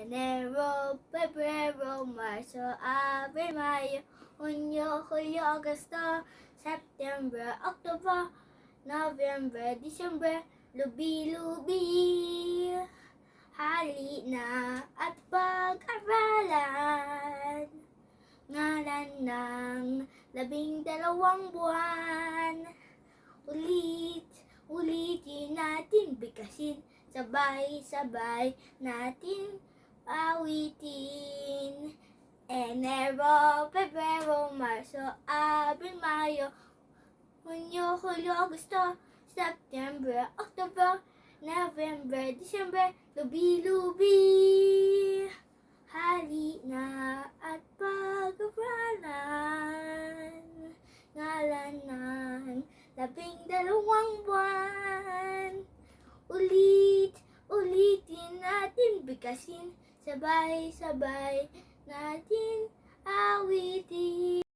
Enero, Febrero, Marzo, Abril, Mayo, Junio, Julio, Agosto, September, October, November, December, lubi-lubi. Hali na at pag-aralan, ngalan ng 12 buwan. Ulitin natin bigkasin, sabay-sabay natin awitin. Enero, Febrero, Marso, Abril, Mayo, Hunyo, Julio, Agosto, September, October, November, December, lubi-lubi. Hali na at pag-aralan, ngalan ng 12 buwan. Ulitin natin bigkasin, sabay-sabay natin awitin.